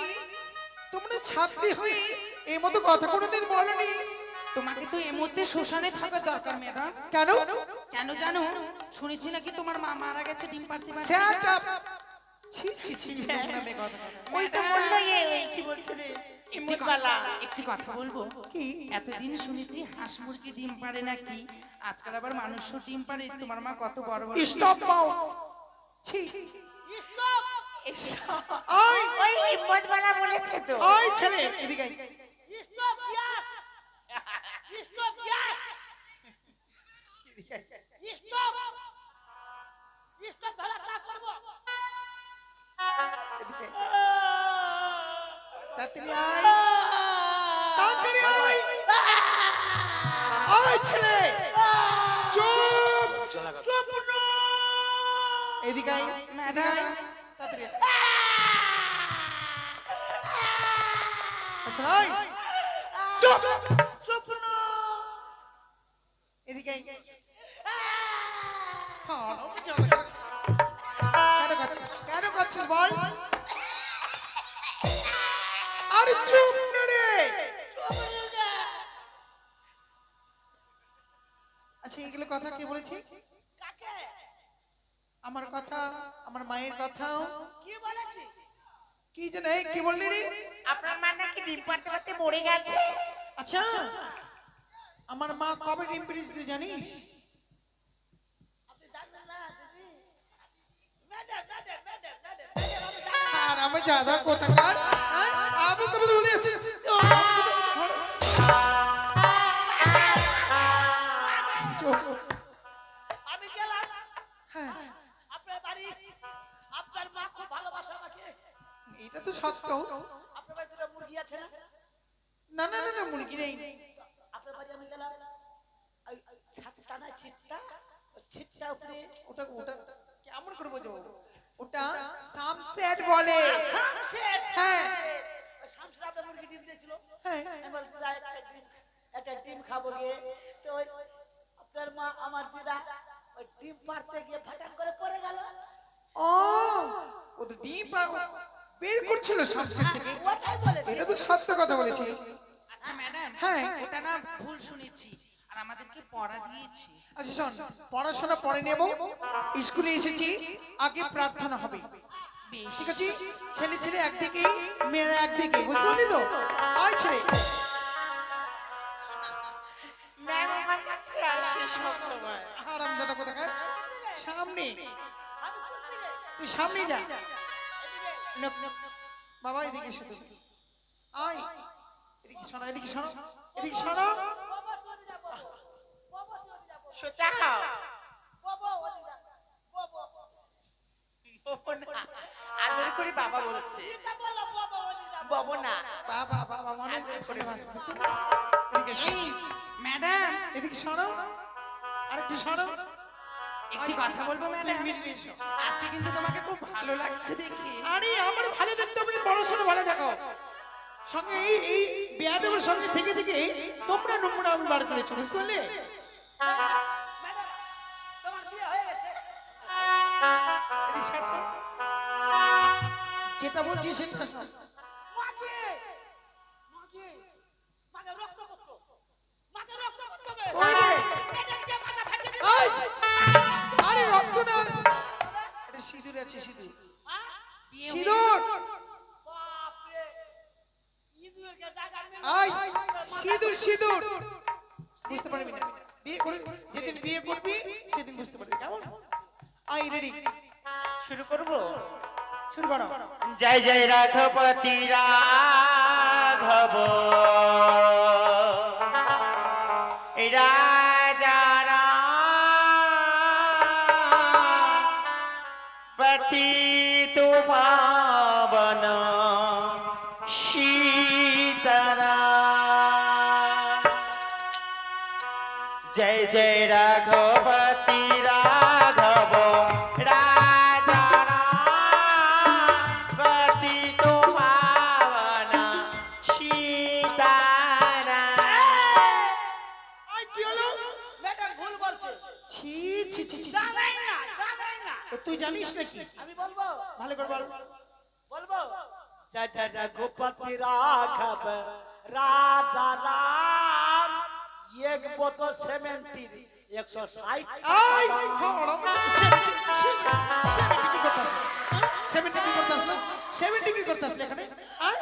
তোমরা ছাত্রী হয়ে এই মতো কথা কোনোদিন বলনি তোমাকে তো এর মধ্যে শ্মশানে থাকার দরকার ম্যাডাম। কেন? কেন জানো? শুনেছি নাকি তোমার মা মারা গেছে ডিম পাড়তে পারতে। Shut up! ছি ছি ছি ছি, নোংরা মেয়ে কথা। ওই তো বললো ওই কি বলছে রে ইমতবালা। একটি কথা বলবো? কি? এতদিন শুনেছি হাঁস মুরগি ডিম পাড়ে নাকি, আজকাল আবার মানুষও ডিম পাড়ে। তোমার মা কত বড় বড়। স্টপ পাও। ছি ওই ওই ইমতবালা বলেছে তো। ওই ছেলে এদিকে আয়। স্টপ গ্যাস, স্টপ গ্যাস, এদিকে আয়। স্টপ, স্টপ ধরা চা করবো। এদিকে আয়। তাড়াতাড়ি আয়। তাড়াতাড়ি আয়। ওই ছেলে চুপ। এদিকে আয়। এদিকে আয়। তাড়াতাড়ি আয়। আচ্ছা আয়। চুপ। এদিকে আয়। কেন করছিস? কেন করছিস বল? আরে চুপ না রে। আচ্ছা এগুলো কথা কে বলেছি? কাকে? আমার কথা, আমার মায়ের কথা কি বলেছি? কি জানে কি বললি রে? আপনার মা নাকি ডিম পাড়তে পারতে মরে গেছে। আচ্ছা, আমার মা কবে ডিম পেড়েছিল জানিস? আপনি জানেন না দিদি? ম্যাডাম আর আমি দাদা কোথাকার? হ্যাঁ? আমি তো বলে আছি আমি গেলাম হ্যাঁ, আপনার বাড়ি। আপনার মা খুব ভালোবাসে আমাকে। এটা তো সত্য। আপনার বাড়ি দুটো মুরগি আছে না? না না না না, মুরগি নেই। আপনার বাড়ি আমি গেলাম, ওই ছাদটা না, ছিটটা, ওই ছিটটা উপরে ওটা ওটা কেমন করে বোঝো? ওটা সানসেট বলে। শামশের, হ্যাঁ। ওই শামশের আপনার মুরগি ডিম দিয়েছিল। হ্যাঁ, আমি বলছি দিদা একটা ডিম খাবো গিয়ে। তো ওই আপনার মা আমার দিদা ওই ডিম পাড়তে গিয়ে ফাটান করে পড়ে গেল। ও ও তো ডিম বের করছিল সানসেট থেকে। ওটাই বলেছে। এটা তো সত্য কথা বলেছি। আচ্ছা ম্যাডাম, হ্যাঁ। ওটা না ভুল শুনেছি, আর আমাদেরকে পড়া দিয়েছি। আচ্ছা শোন, পড়াশোনা পরে নেব, স্কুলে এসেছি, আগে প্রার্থনা হবে। বেশ, ঠিক আছে? ছেলে ছেলে একদিকে, মেয়েরা একদিকে, বুঝতে পারলি তো? আয় ছেলে। ম্যাম আমার কাছে আসে সব সময়। আরাম দাদা কোথাকার? সামনে, আমি কোন দিকে? তুই সামনে যা। লোক, বাবা এদিকে এসো তুমি। আয়, এদিকে শোনো, এদিকে শোনো, এদিকে শোনো। বাবা চলে যাবো, বাবা চলে যাবো, সোজা হও। বাবা ওদিকে যাবো, বাবা ববো না, আদর করে বাবা বলছে। দিদা বললো বাবা ওদিকে যাবো। ববো না। বাবা বাবা মনে করে ভাস, বুঝতে পারলি? এদিকে এসো। ম্যাডাম এদিকে শোনো, আরেকটু শোনো। একটি কথা বলবো ম্যাডাম? মিনিটে এসো। আজকে কিন্তু তোমাকে খুব ভালো লাগছে দেখে। আরে আমার ভালো দেখতে হবে, পড়াশোনা ভালো থাকো। সঙ্গে এই বেয়াদবের সঙ্গে থেকে থেকে তোমরা নোংরা আমি বার করেছো, বুঝতে পারলে? তোমার বিয়ে হয়ে গেছে? এদিকে শোনো। যেটা বলছি সেটা শোনো। মাকে মাকে মাকে রক্ত করতো, মাকে রক্ত করতো গে। ওই রে, এটাকে মাথা ফাটিয়ে দিল। এই! আরে রক্ত না, এটা সিঁদুর আছে, সিঁদুর, সিঁদুর। বাপরে, ইঁদুরকে জাগার মেরে আয়, সিঁদুর, সিঁদুর। বুঝতে পারবি না, বিয়ে করে যেদিন বিয়ে করবি সেদিন বুঝতে পারবি, কেমন? আই রেডি, শুরু করবো। শুরু করো। জয় জয় রাঘবতী রাঘব রাজা পতিত পাবন সীতারাম। জয় জয় রাঘবতী রাঘব রাজা পতিত পাবন সীতারাম। আই কি হলো? ম্যাডাম ভুল বলছে। ছি ছি ছি ছি। জানাই না, জানাই না। তো তুই জানিস নাকি? আমি বলবো, ভালো করে বল। বলবো। জয় জয় রঘুপতি রাঘব রাজা রাম। এক বোতল সেমেন্টির 160 আই টাকা। সেভেন্টি কি করতাস না? সেভেন্টি কি করতাস এখানে? আয়,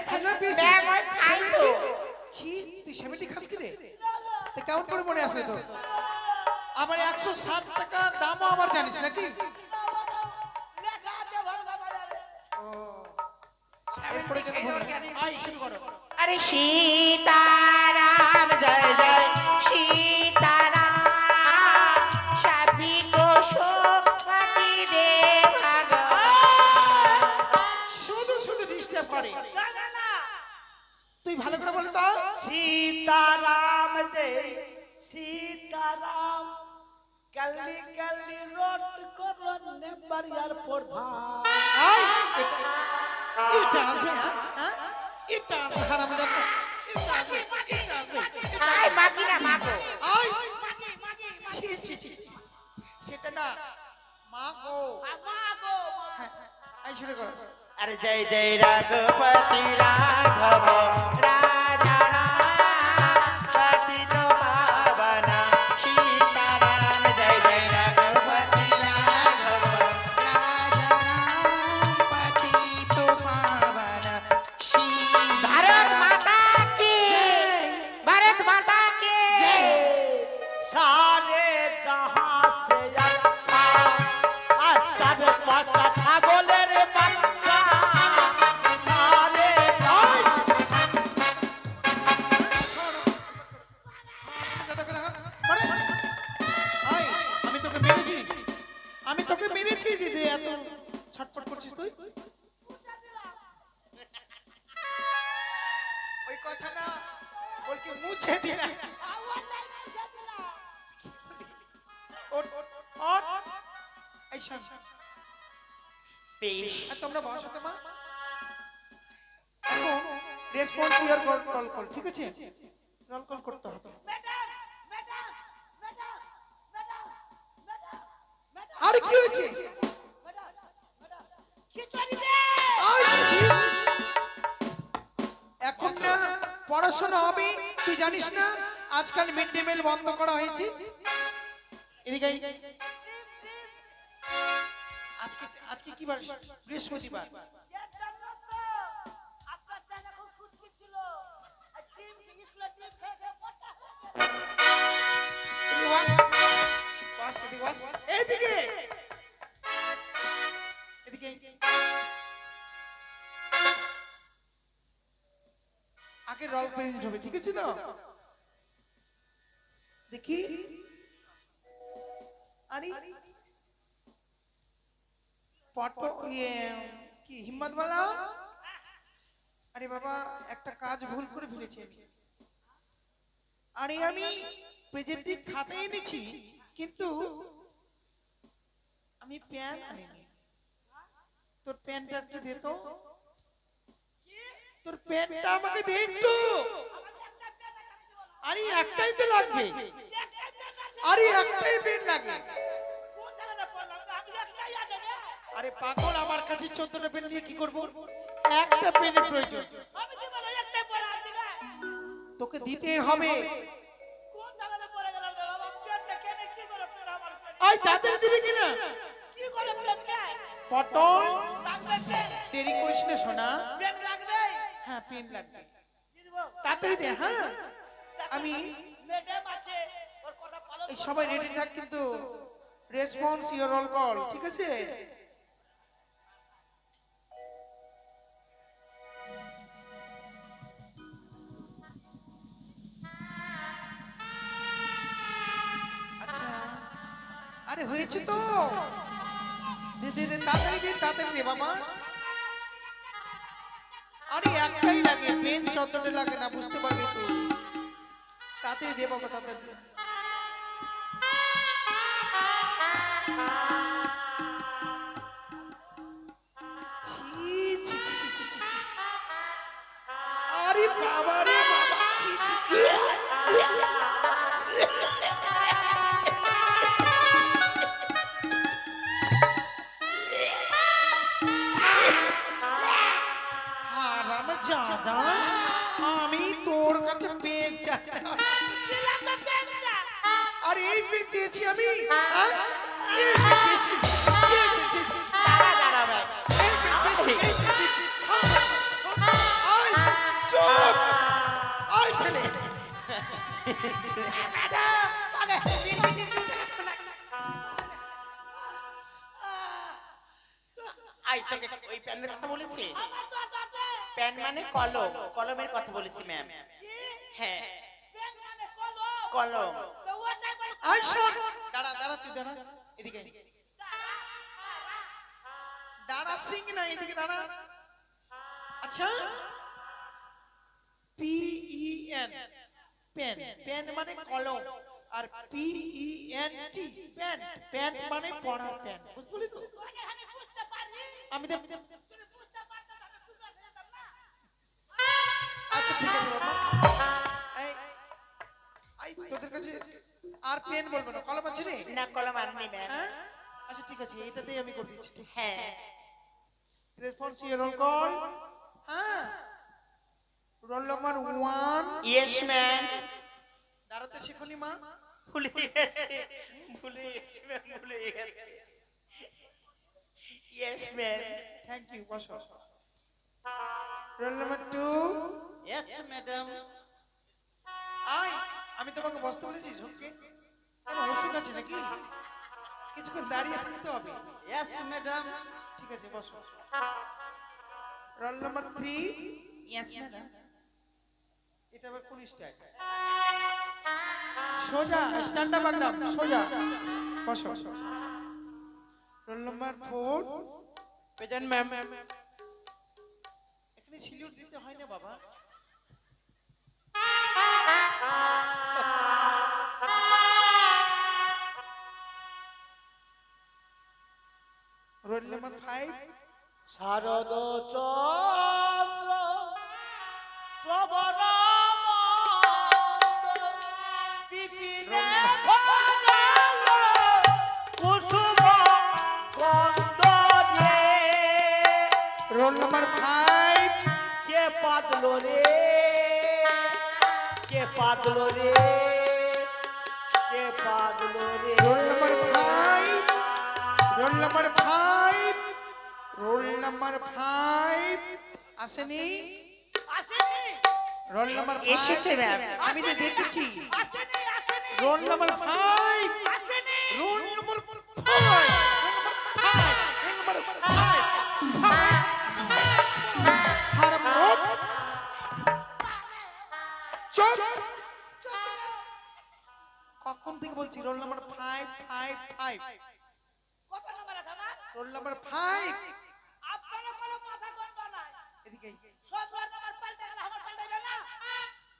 খানা পেয়েছি। ম্যাম ওই খাই তো। ছি, তুই সেভেন্টি খাস কি রে? তা কেমন করে মনে আসলে তোর? আবার 160 টাকা দামও আবার জানিস নাকি? লেখা আছে ভরগা বাজারে। এরপরে যেন ভুল না। আয় শুরু করো। अरे सीताराम जय जय सीताराम सभी को शोभती दे भगवान। শুধু শুধু ডিস্টার্ব করে। জানে না। তুই ভালো করে বল তো। सीताराम जय सीताराम कल्ली कल्ली रोड करो नेम्बरियार प्रधान। আয়, এটা আসবে না? হ্যাঁ? এটা আসবে হারামজাদা। এটা আসবে, এটা আসবে। आय मागी ना मागो। আয়, ছি ছি ছি ছি। সেটা না, মা গো। मागो হ্যাঁ, আয় শুরু করো। अरे जय जय रघुपति राघव राजा राम पतित पावन सीताराम। जय जय रघुपति राघव এত ছটফট করছিস তুই? ওই কথা না, বলকে মুছে দিলা। ওঠ, ওঠ, ওঠ। এই শোন, বেশ আর তোমরা বসো তো মা। এখন রেসপন্স ইয়ার রোল কল, ঠিক আছে? রোল কল করতে হবে। আর কি হয়েছে? আই, ছি, ছি। এখন না পড়াশোনা হবে, তুই জানিস না আজকাল মিড ডে মিল বন্ধ করা হয়েছে। এদিকে আই। আজকে আজকে কি বার? বৃহস্পতিবার। এদিকে এদিকে আগে রোল প্রিন্ট হবে, ঠিক আছে? তো দেখি, আরে পট কি হিম্মত বালা। আরে বাবা, একটা কাজ ভুল করে ফেলেছি। আরে আমি প্রেজেন্টিং খাতায় এনেছি, কিন্তু আমি প্যান আনিনি। তোর প্যানটা একটু দে তো। তোর প্যানটা আমাকে দে একটু। আরে একটাই তো লাগবে। আরে একটাই পেন লাগে। আরে পাগল, আমার কাছে 14টা পেন নিয়ে কি করব? একটা পেনের প্রয়োজন। তোকে দিতে হবে। আই তাদের দিবি কিনা? পটল, দেরি করিস না সোনা। হ্যাঁ, পেন লাগবে, তাড়াতাড়ি দে। হ্যাঁ, আমি এই সবাই রেডি থাক, কিন্তু রেসপন্স ইওর রোল কল, ঠিক আছে? আচ্ছা, আরে হয়েছে তো। দে দে দে, তাড়াতাড়ি দে, তাড়াতাড়ি দে বাবা। আরে একটাই লাগে, পেন 14টা লাগে না, বুঝতে পারবি তো। তাড়াতাড়ি দে বাবা, তাড়াতাড়ি দে। ছি ছি ছি ছি ছি ছি। আরে বাবা রে বাবা, ছি ছি ছি। হারামজাদা, আমি তোর কাছে পেন চাই। আরে এই পেন চেয়েছি আমি। হ্যাঁ? এই পেন চেয়েছি, এই পেন চেয়েছি। দাঁড়া দাঁড়া ভাই, এই পেন চেয়েছি, এই পেন চেয়েছি। আয়, চুপ। আয় ছেলে। আই তোকে ওই প্যানের কথা বলেছি। প্যান মানে কলম, কলমের কথা বলেছি ম্যাম। হ্যাঁ, কলম। আয় শোন, দাঁড়া দাঁড়া, তুই দাঁড়া এদিকে। দাঁড়া সিং না, এদিকে দাঁড়া। আচ্ছা, P E N, pen. Pen মানে কলম, আর P E N T pen. Pen মানে পড়ার পেন, বুঝলি তো? আমি দেব। আচ্ছা ঠিক আছে বাবা। এই আই তোদের কাছে আর পেন বলবো না, কলম আছে রে? না, কলম আননি ম্যাম। হ্যাঁ, আচ্ছা ঠিক আছে, এটাতেই আমি করে দিচ্ছি। ঠিক, হ্যাঁ, রেসপন্স রোল কল। হ্যাঁ, রোল নাম্বার 1। Yes ma'am. দাঁড়াতে শিখুনি মা? ভুলে গেছে, ভুলে গেছে ম্যাম, ভুলে গেছে। Yes ma'am. থ্যাংক ইউ, বসো। Roll number 2। Yes madam. আয়, আমি তোমাকে বসতে বলেছি ঝুঁকে? কেন, অসুখ আছে নাকি? কিছুক্ষণ দাঁড়িয়ে থাকতে হবে। Yes madam. ঠিক আছে, বসো। Roll number 3। Yes madam. এটা আবার কোন স্টাইল? সোজা, স্ট্যান্ড আপ একদম সোজা। বসো। Roll number number 4 present ma'am. এখানে সিলিউট দিতে হয় না বাবা। রোল নাম্বার 5 শারদ চন্দ্র প্রবর বিপিনে কুসুম গন্ধ রে। রোল নাম্বার 5 কে পাতলো রে, কে পাতলো রে, কে পাতলো রে। Roll number 5 roll number 5 roll number 5 আসেনি। আসেনি, রোল নাম্বার 5 এসেছে ম্যাম। আমি তো দেখেছি। আসেনি, আসেনি, রোল নাম্বার 5 আসেনি। রোল নাম্বার 5 রোল নাম্বার 5 খারাপ লোক চুপ। কখন থেকে বলছি রোল নাম্বার 5 5 5 কত নাম্বার আছে আমার? রোল নাম্বার 5 আপনারা কোনো মাথা গন্ডা নাই। এদিকে সব রোল নাম্বার পাল্টে গেলে আমার পাল্টাইবে না।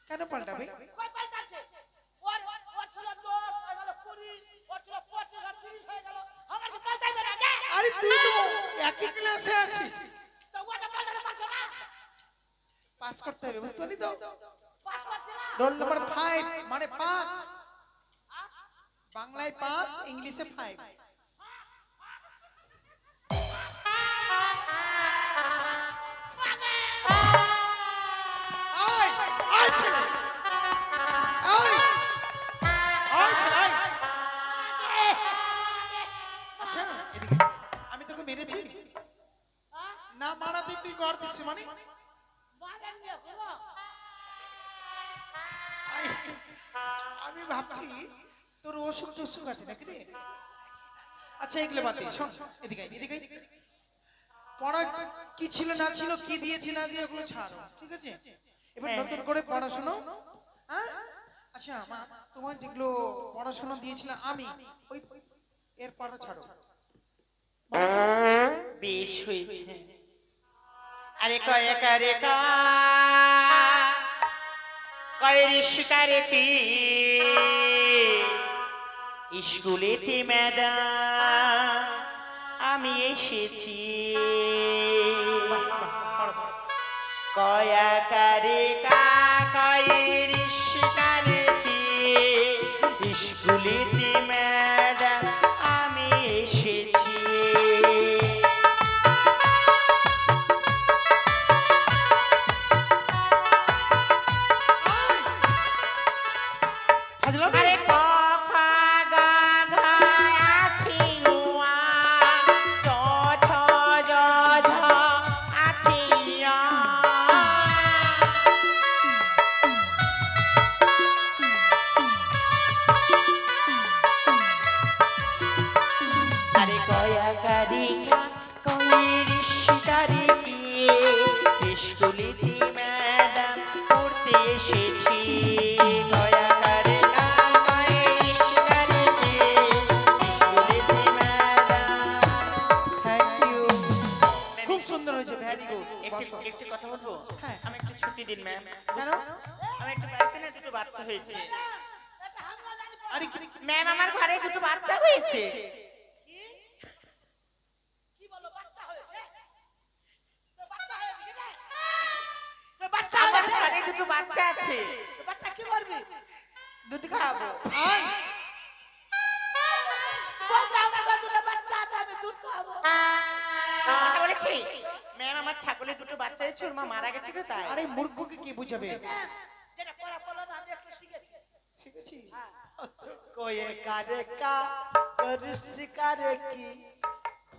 কেন পাল্টাবে? কই পাল্টাচ্ছে? ওর ছিল 10 হয়ে গেল 20, ওর ছিল 25 আর 30 হয়ে গেল। আমার কি পাল্টাইবে না? আরে তুই তো একই ক্লাসে আছিস, তো ওটা পাল্টাতে পারছো না? পাস করতে হবে, বুঝতে পারলি তো? পাস করছি না। রোল নাম্বার 5 মানে 5, বাংলায় 5 ইংলিশে 5। আয় আয় ছেলে, আয় আয় ছেলে আয়। আচ্ছা এদিকে আমি তোকে মেরেছি না? মারাতে তুই গড় দিচ্ছিস মানে? মারেন নিয়ে পুরো। আমি ভাবছি তোর অসুখ টসুখ আছে নাকি রে? আচ্ছা এগুলো বাদ দে, শোন এদিকে এদিকে। পড়া কি ছিল না ছিল, কি দিয়েছি না দিয়ে ওগুলো ছাড়ো, ঠিক আছে? এবার নতুন করে পড়াশোনা। হ্যাঁ আচ্ছা মা, তোমার যেগুলো পড়াশোনা দিয়েছিলাম আমি ওই এর পড়া ছাড়ো। বেশ হয়েছে। আরে কয়ে করে কয়ের শিকারে কি স্কুলেতে ম্যাডাম আমি এসেছি। কয়া করে কয়ের শিকারে কি স্কুলেতে ম্যাডাম আমি এসেছি। আরে কফা গা ঘা আছি নুয়া চ ছ জ ঝ আছি আ। আরে কয়া কারিকা কয়ের শিকারে গিয়ে স্কুলেতে ম্যাডাম পড়তে এসেছি। কয়া কারিকা কয়ের শিকারে গিয়ে স্কুলেতে ম্যাডাম। থ্যাংক ইউ, খুব সুন্দর হয়েছে, ভেরি গুড। একটু কথা বলবো? হ্যাঁ। আমি একটু ছুটি দিন ম্যাম। কেন? আমার একটু বাড়িতে না দুটো বাচ্চা হয়েছে আরে ম্যাম, আমার ঘরে দুটো বাচ্চা হয়েছে। কি বলো বাচ্চা হয়েছে? তো বাচ্চা হয়েছে কি না? তো বাচ্চা আমার হয়েছে। ঘরে দুটো বাচ্চা আছে, তো বাচ্চা কি করবি? দুধ খাওয়াবো। আয় বলতে আমার ঘরে দুটো বাচ্চা আছে, আমি দুধ খাবো। কথা বলেছি ম্যাম, আমার ছাগলের দুটো বাচ্চা হয়েছে, ওর মা মারা গেছে তো তাই। আরে মূর্খকে কি বুঝাবে? যেটা পড়া পড়লো না আমি একটু শিখেছি। শিখেছি। কয়ে কারে কা করিস কারে কি ফ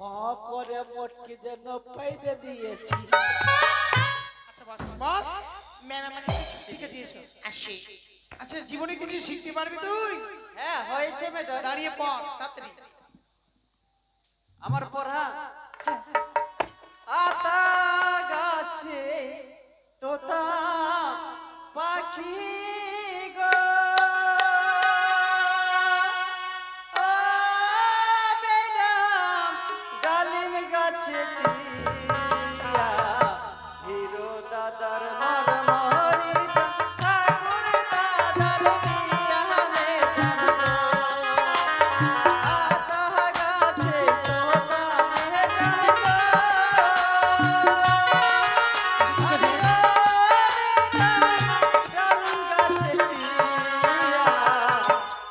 করে মোটকি যেন পাইতে দিয়েছি। আচ্ছা বাস বাস, ম্যাম আমার শিখে দিয়েছো। আসি। আচ্ছা জীবনে কিছু শিখতে পারবি তুই? হ্যাঁ হয়েছে ম্যাডাম। দাঁড়িয়ে পড় তাড়াতাড়ি। আমার পড়া আতা গাছে তোতা পাখি গো ও ম্যাডাম গাছে টিয়া হিরো দাদার মরমরি ঠাকুর দাদার বিয়া মেটাবো আতা গাছে তোতা মেটাবো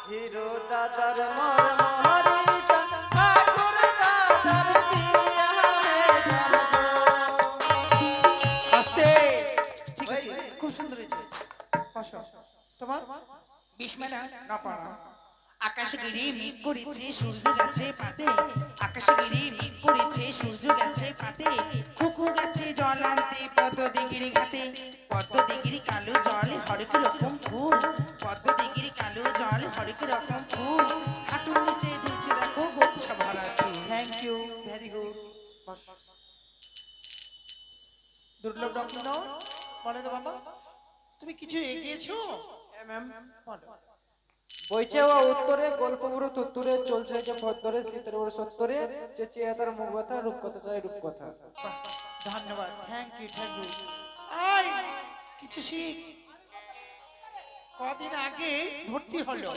হিরো দাদার মরমরি ঠাকুর দাদার বিয়া মেটাবো আস্তে ঠিক আছে খুব সুন্দর হয়েছে বসো তোমার বিস্মেলা না পারা আকাশে গিরি মেঘ করেছে সূর্য গেছে পাটে আকাশে গিরি মেঘ করেছে সূর্য গেছে পাটে কুকু গেছে জল আনতে পদ্ম দিঘির ঘাটে পদ্ম দিঘির কালো জল হরেক রকম ফুল পদ্ম দিঘির কালো জল হরেক রকম ফুল হাঁটুর নিচে দুলছে দেখো গোচ্ছা ভরা চুল। থ্যাংক ইউ ভেরি গুড দুর্লভ ডক্টর নাও বলে তো বাবা তুমি কিছু এগিয়েছো ম্যাম বলো বইছে ও উত্তরে গল্প পুরো তুত্তুরে চলছে যে ভদ্রে শীতের বড় সত্তরে চেঁচিয়ে তার মুখ ব্যথা রূপকথা চাই রূপকথা। বাহ, ধন্যবাদ থ্যাংক ইউ আই কিছু শিখ কদিন আগে ভর্তি হলো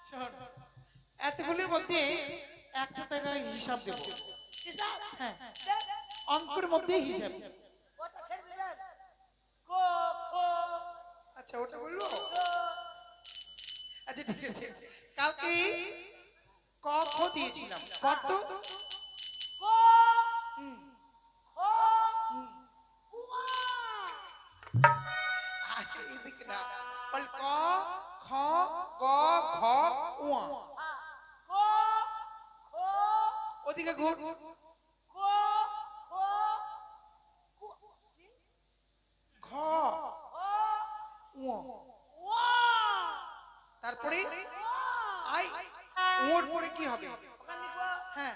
শোন, এতগুলির মধ্যে একটা টাকা হিসাব দেবো হ্যাঁ অঙ্কের মধ্যে হিসাব আচ্ছা ওটা বললো আচ্ছা ঠিক আছে কালকে ক খ দিয়েছিলাম কত এদিকে না বল ক খ গ ঘ উয়া ওদিকে ঘুর ঘ উয়া তারপরে আই ওর পরে কি হবে হ্যাঁ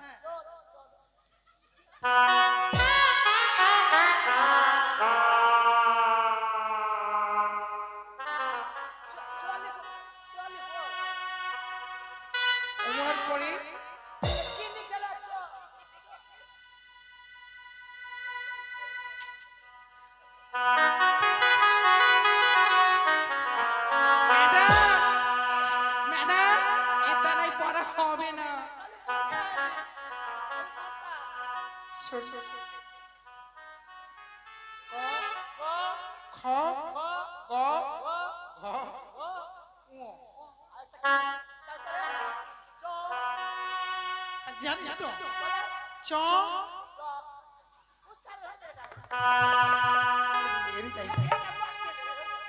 ওর পরে ম্যাডাম ম্যাডাম এর দ্বারাই পড়া হবে না। শোন, খ গ ঘ উয়া। জানিস তো চ এদিকে আয়।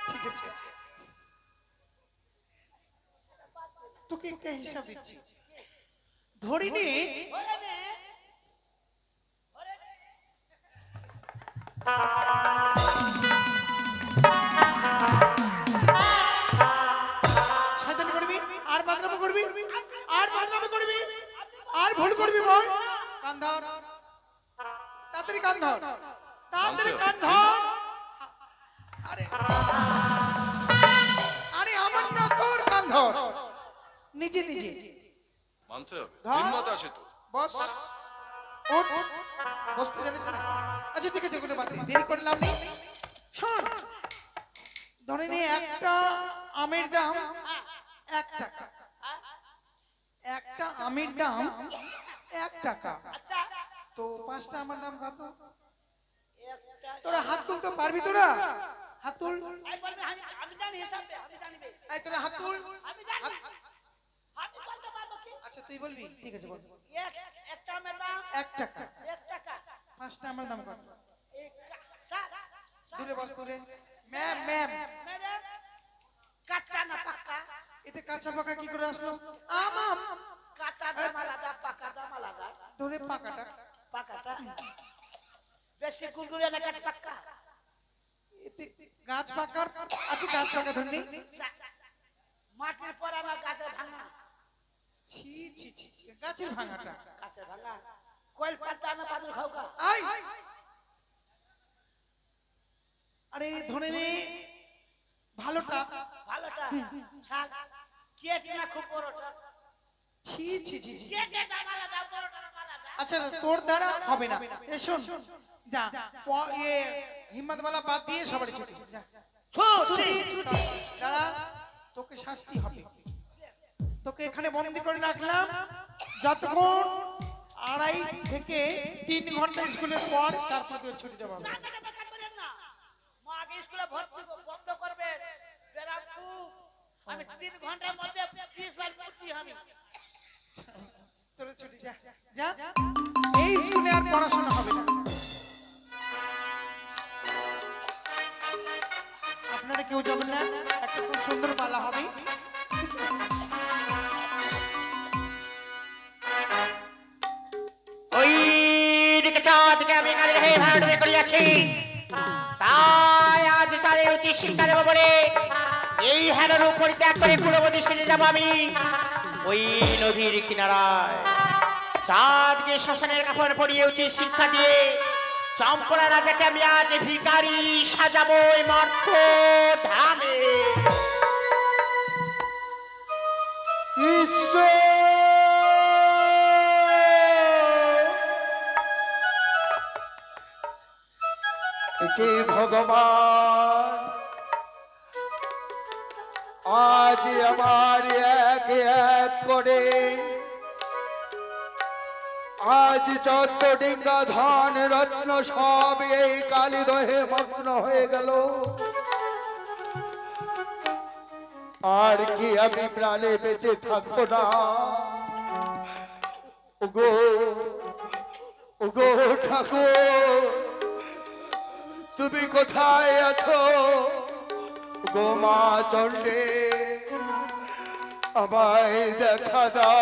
ঠিক আছে তোকে একটা হিসাব দিচ্ছি ধরি নে শয়তানি করবি আর বাদরামি করবি আর বাদরামি করবি আর ভুল করবি বল কান ধর তাড়াতাড়ি কান ধর তাড়াতাড়ি কান ধর আরে আরে আমার না তোর কান ধর নিজে নিজে মানতে হবে ধর। হিম্মত আছে তো বস ওঠ বসতে জানিস না আচ্ছা ঠিক আছে এগুলো বাদ দে দেরি করে লাভ নেই শোন ধরে নে একটা আমের দাম 1 টাকা একটা আমের দাম 1 টাকা তো 5টা আমার দাম কত তোরা হাত তুলতে পারবি তোরা হাত তুল এই তোরা হাত তুল আচ্ছা তুই বলবি ঠিক আছে বল 1 টাকা 5টা আমার দাম কত দূরে বস দূরে ম্যাম ম্যাম কাঁচা না পাকা এতে কাঁচা পাকা কি করে আসলো আম কাঁচা দাম আলাদা পাকা দাম আলাদা ধরে পাকাটা পাকাটা বেশি গুলগুলে না কাঁচা পাকা এতে গাছ পাকার আছে গাছ পাকা ধরনি মাটির পরা না গাছের ভাঙা ছি ছি ছি ছি, গাছের ভাঙাটা গাছের ভাঙা কোয়েল পাতা না বাদুর খাওকা আই আরে ধরে নে ভালোটা। ভালোটা শাক কেট না খুব বড়টা। ছি ছি ছি ছি। কেটের দাম আলাদা, বড়টার দাম আলাদা। আচ্ছা তোর দ্বারা হবে না। এ শোন যা হিম্মত वाला বাদ দিয়ে সবারই ছুটি যা। ছুটি ছুটি দাঁড়া তোকে শাস্তি হবে। তোকে এখানে বন্দি করে রাখলাম যতক্ষণ 2.5 থেকে 3 ঘন্টা স্কুলের পর, তারপর তোর ছুটি দেওয়া হবে। মা আগে স্কুলে ভর্তি বন্ধ করবে বেরামপুর। আমি 3 ঘন্টার মধ্যে 20 বার পড়ছি আমি। তোর ছুটি যা যা। এই স্কুলে আর পড়াশোনা হবে না। আপনারা কেউ যাবেন না, একটা খুব সুন্দর পালা হবে। ওই দিকে চাঁদকে আমি কালে হে ভাড়ে করিয়াছি, তাই আজ চাঁদের উচিত শিক্ষা দেব বলে এই হেলার উপর ত্যাগ করে কুলবতী সেজে যাব আমি ওই নদীর কিনারায়। চাঁদকে শ্মশানের কাপড় পরিয়ে উচিত শিক্ষা দিয়ে চম্পলা রাজাকে আমি আজ ভিখারি সাজাবো এই মর্ত ধামে। কে ভগবান আজ আমার এক এক করে আজ যত ডিঙ্গা ধন রত্ন সব এই কালী দহে মগ্ন হয়ে গেল। আর কি আমি প্রাণে বেঁচে থাকবো না? ওগো ওগো ঠাকুর তুমি কোথায় আছো? গো মা চণ্ডে আমায় দেখা দাও।